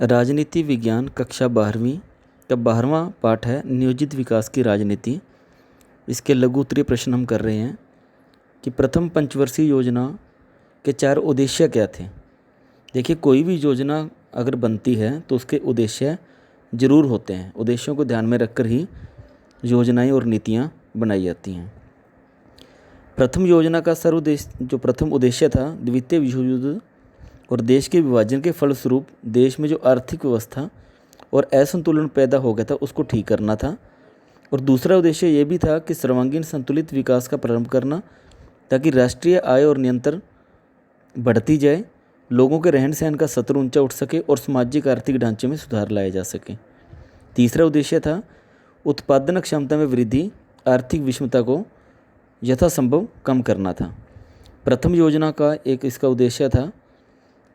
राजनीति विज्ञान कक्षा 12वीं का 12वां पाठ है नियोजित विकास की राजनीति। इसके लघु उत्तरीय प्रश्न हम कर रहे हैं कि प्रथम पंचवर्षीय योजना के 4 उद्देश्य क्या थे। देखिए, कोई भी योजना अगर बनती है तो उसके उद्देश्य ज़रूर होते हैं। उद्देश्यों को ध्यान में रखकर ही योजनाएं और नीतियां बनाई जाती हैं। प्रथम योजना का सर्वोद्देश्य जो प्रथम उद्देश्य था, द्वितीय विश्व युद्ध और देश के विभाजन के फलस्वरूप देश में जो आर्थिक व्यवस्था और असंतुलन पैदा हो गया था उसको ठीक करना था। और दूसरा उद्देश्य ये भी था कि सर्वांगीण संतुलित विकास का प्रारंभ करना, ताकि राष्ट्रीय आय और निरंतर बढ़ती जाए, लोगों के रहन सहन का स्तर ऊंचा उठ सके और सामाजिक आर्थिक ढांचे में सुधार लाया जा सके। तीसरा उद्देश्य था उत्पादन क्षमता में वृद्धि, आर्थिक विषमता को यथासंभव कम करना था। प्रथम योजना का एक इसका उद्देश्य था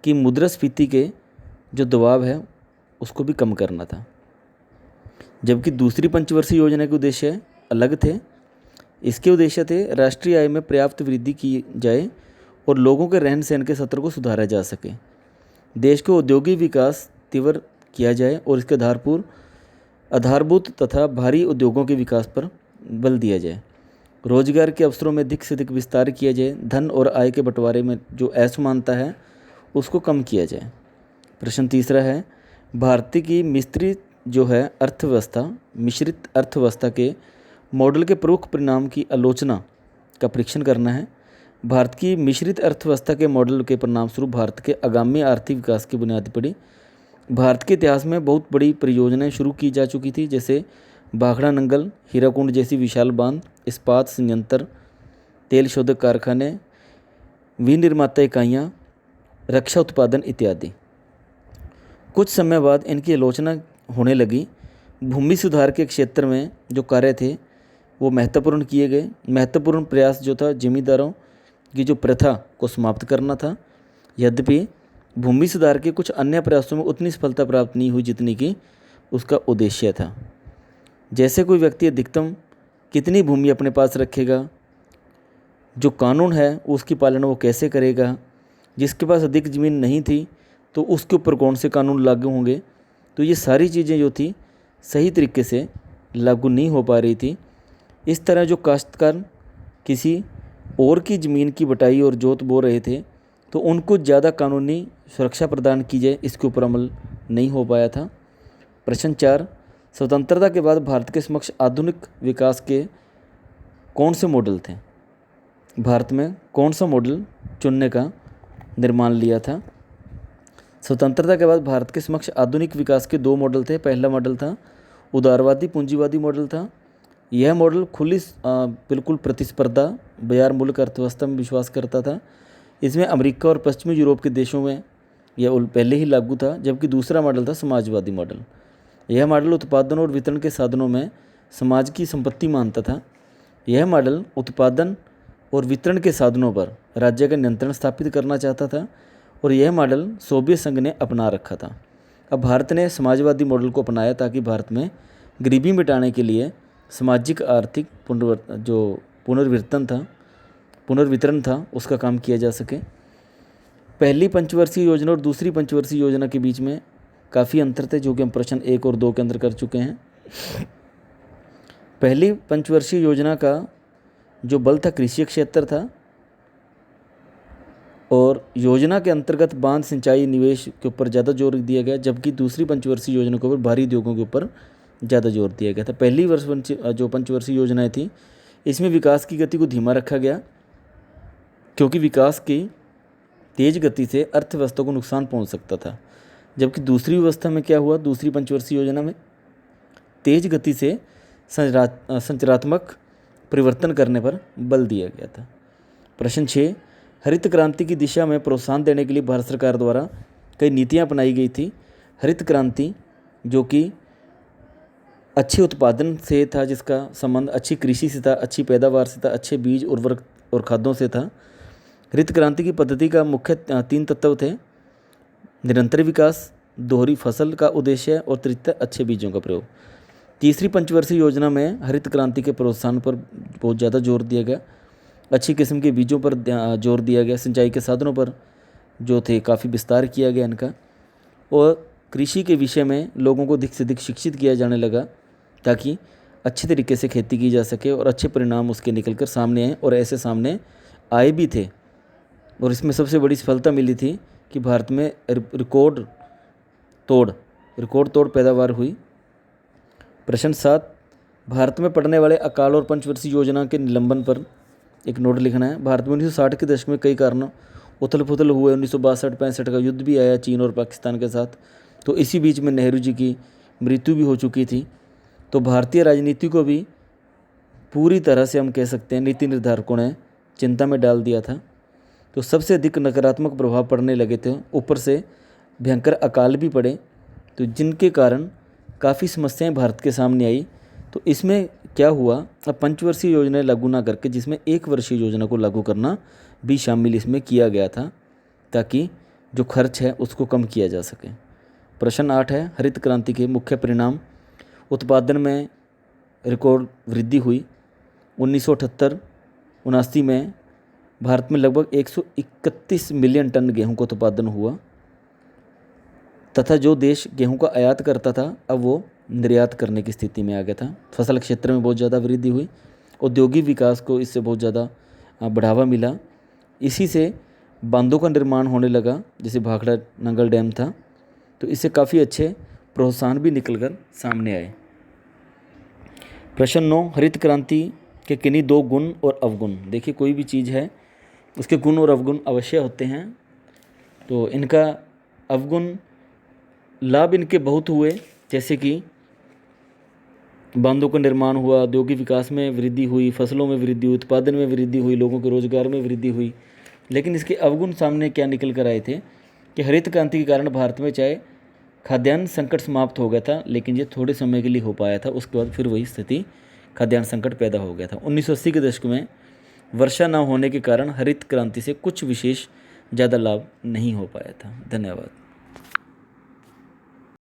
कि मुद्रास्फीति के जो दबाव है उसको भी कम करना था, जबकि दूसरी पंचवर्षीय योजना के उद्देश्य अलग थे। इसके उद्देश्य थे राष्ट्रीय आय में पर्याप्त वृद्धि की जाए और लोगों के रहन सहन के स्तर को सुधारा जा सके, देश को औद्योगिक विकास तीव्र किया जाए और इसके आधारभूत तथा भारी उद्योगों के विकास पर बल दिया जाए, रोजगार के अवसरों में अधिक से अधिक विस्तार किया जाए, धन और आय के बंटवारे में जो असमानता है उसको कम किया जाए। प्रश्न तीसरा है, भारत की मिश्रित अर्थव्यवस्था के मॉडल के प्रमुख परिणाम की आलोचना का परीक्षण करना है। भारत की मिश्रित अर्थव्यवस्था के मॉडल के परिणाम स्वरूप भारत के आगामी आर्थिक विकास की बुनियाद पड़ी। भारत के इतिहास में बहुत बड़ी परियोजनाएं शुरू की जा चुकी थी, जैसे भाखड़ा नंगल, हीराकुंड जैसी विशाल बांध, इस्पात संयंत्र, तेल शोधक कारखाने, विनिर्माता इकाइयाँ, रक्षा उत्पादन इत्यादि। कुछ समय बाद इनकी आलोचना होने लगी। भूमि सुधार के क्षेत्र में जो कार्य थे वो महत्वपूर्ण किए गए। महत्वपूर्ण प्रयास जो था जमींदारों की जो प्रथा को समाप्त करना था। यद्यपि भूमि सुधार के कुछ अन्य प्रयासों में उतनी सफलता प्राप्त नहीं हुई जितनी कि उसका उद्देश्य था। जैसे कोई व्यक्ति अधिकतम कितनी भूमि अपने पास रखेगा, जो कानून है उसकी पालना वो कैसे करेगा, जिसके पास अधिक ज़मीन नहीं थी तो उसके ऊपर कौन से कानून लागू होंगे, तो ये सारी चीज़ें जो थी सही तरीके से लागू नहीं हो पा रही थी। इस तरह जो काश्तकार किसी और की ज़मीन की बटाई और जोत बो रहे थे तो उनको ज़्यादा कानूनी सुरक्षा प्रदान की जाए, इसके ऊपर अमल नहीं हो पाया था। प्रश्न 4, स्वतंत्रता के बाद भारत के समक्ष आधुनिक विकास के कौन से मॉडल थे। भारत में कौन सा मॉडल चुनने का निर्माण लिया था। स्वतंत्रता के बाद भारत के समक्ष आधुनिक विकास के 2 मॉडल थे। पहला मॉडल था उदारवादी पूंजीवादी मॉडल था। यह मॉडल खुली बिल्कुल प्रतिस्पर्धा बाजार मूलक अर्थव्यवस्था में विश्वास करता था। इसमें अमेरिका और पश्चिमी यूरोप के देशों में यह पहले ही लागू था। जबकि दूसरा मॉडल था समाजवादी मॉडल। यह मॉडल उत्पादन और वितरण के साधनों में समाज की संपत्ति मानता था। यह मॉडल उत्पादन और वितरण के साधनों पर राज्य का नियंत्रण स्थापित करना चाहता था और यह मॉडल सोवियत संघ ने अपना रखा था। अब भारत ने समाजवादी मॉडल को अपनाया ताकि भारत में गरीबी मिटाने के लिए सामाजिक आर्थिक पुनर्वितरण था उसका काम किया जा सके। पहली पंचवर्षीय योजना और दूसरी पंचवर्षीय योजना के बीच में काफ़ी अंतर थे, जो कि हम प्रश्न 1 और 2 के अंदर कर चुके हैं। पहली पंचवर्षीय योजना का जो बल था कृषि क्षेत्र था और योजना के अंतर्गत बांध सिंचाई निवेश के ऊपर ज़्यादा जोर दिया गया, जबकि दूसरी पंचवर्षीय योजना के ऊपर भारी उद्योगों के ऊपर ज़्यादा जोर दिया गया था। पहली जो पंचवर्षीय योजनाएं थी इसमें विकास की गति को धीमा रखा गया, क्योंकि विकास की तेज गति से अर्थव्यवस्था को नुकसान पहुंच सकता था। जबकि दूसरी व्यवस्था में क्या हुआ, दूसरी पंचवर्षीय योजना में तेज गति से संरचनात्मक परिवर्तन करने पर बल दिया गया था। प्रश्न 6, हरित क्रांति की दिशा में प्रोत्साहन देने के लिए भारत सरकार द्वारा कई नीतियां अपनाई गई थी। हरित क्रांति जो कि अच्छे उत्पादन से था, जिसका संबंध अच्छी कृषि से था, अच्छी पैदावार से था, अच्छे बीज उर्वरक और खादों से था। हरित क्रांति की पद्धति का मुख्य 3 तत्व थे: निरंतर विकास, दोहरी फसल का उद्देश्य और तृतीय अच्छे बीजों का प्रयोग। तीसरी पंचवर्षीय योजना में हरित क्रांति के प्रोत्साहन पर बहुत ज़्यादा जोर दिया गया। अच्छी किस्म के बीजों पर जोर दिया गया। सिंचाई के साधनों पर जो थे काफ़ी विस्तार किया गया इनका। और कृषि के विषय में लोगों को अधिक से अधिक शिक्षित किया जाने लगा ताकि अच्छे तरीके से खेती की जा सके और अच्छे परिणाम उसके निकलकर सामने आए, और ऐसे सामने आए भी थे। और इसमें सबसे बड़ी सफलता मिली थी कि भारत में रिकॉर्ड तोड़ पैदावार हुई। प्रश्न 7, भारत में पड़ने वाले अकाल और पंचवर्षीय योजना के निलंबन पर एक नोट लिखना है। भारत में 1960 के दशक में कई कारणों उथल पुथल हुए। 1962-65 का युद्ध भी आया चीन और पाकिस्तान के साथ, तो इसी बीच में नेहरू जी की मृत्यु भी हो चुकी थी। तो भारतीय राजनीति को भी पूरी तरह से हम कह सकते हैं नीति निर्धारकों ने चिंता में डाल दिया था। तो सबसे अधिक नकारात्मक प्रभाव पड़ने लगे थे, ऊपर से भयंकर अकाल भी पड़े, तो जिनके कारण काफ़ी समस्याएं भारत के सामने आई। तो इसमें क्या हुआ, अब पंचवर्षीय योजनाएं लागू ना करके जिसमें एक वर्षीय योजना को लागू करना भी शामिल इसमें किया गया था, ताकि जो खर्च है उसको कम किया जा सके। प्रश्न 8 है, हरित क्रांति के मुख्य परिणाम। उत्पादन में रिकॉर्ड वृद्धि हुई। 1978-79 में भारत में लगभग 131 मिलियन टन गेहूं का उत्पादन हुआ, तथा जो देश गेहूं का आयात करता था अब वो निर्यात करने की स्थिति में आ गया था। फसल क्षेत्र में बहुत ज़्यादा वृद्धि हुई। औद्योगिक विकास को इससे बहुत ज़्यादा बढ़ावा मिला। इसी से बांधों का निर्माण होने लगा, जैसे भाखड़ा नंगल डैम था, तो इससे काफ़ी अच्छे प्रोत्साहन भी निकलकर सामने आए। प्रश्न 9, हरित क्रांति के किन्हीं 2 गुण और अवगुण। देखिए, कोई भी चीज़ है उसके गुण और अवगुण अवश्य होते हैं। तो इनका अवगुण, लाभ इनके बहुत हुए, जैसे कि बांधों का निर्माण हुआ, औद्योगिक विकास में वृद्धि हुई, फसलों में वृद्धि हुई, उत्पादन में वृद्धि हुई, लोगों के रोजगार में वृद्धि हुई। लेकिन इसके अवगुण सामने क्या निकल कर आए थे कि हरित क्रांति के कारण भारत में चाहे खाद्यान्न संकट समाप्त हो गया था, लेकिन ये थोड़े समय के लिए हो पाया था, उसके बाद फिर वही स्थिति खाद्यान्न संकट पैदा हो गया था। 1980 के दशक में वर्षा न होने के कारण हरित क्रांति से कुछ विशेष ज़्यादा लाभ नहीं हो पाया था। धन्यवाद।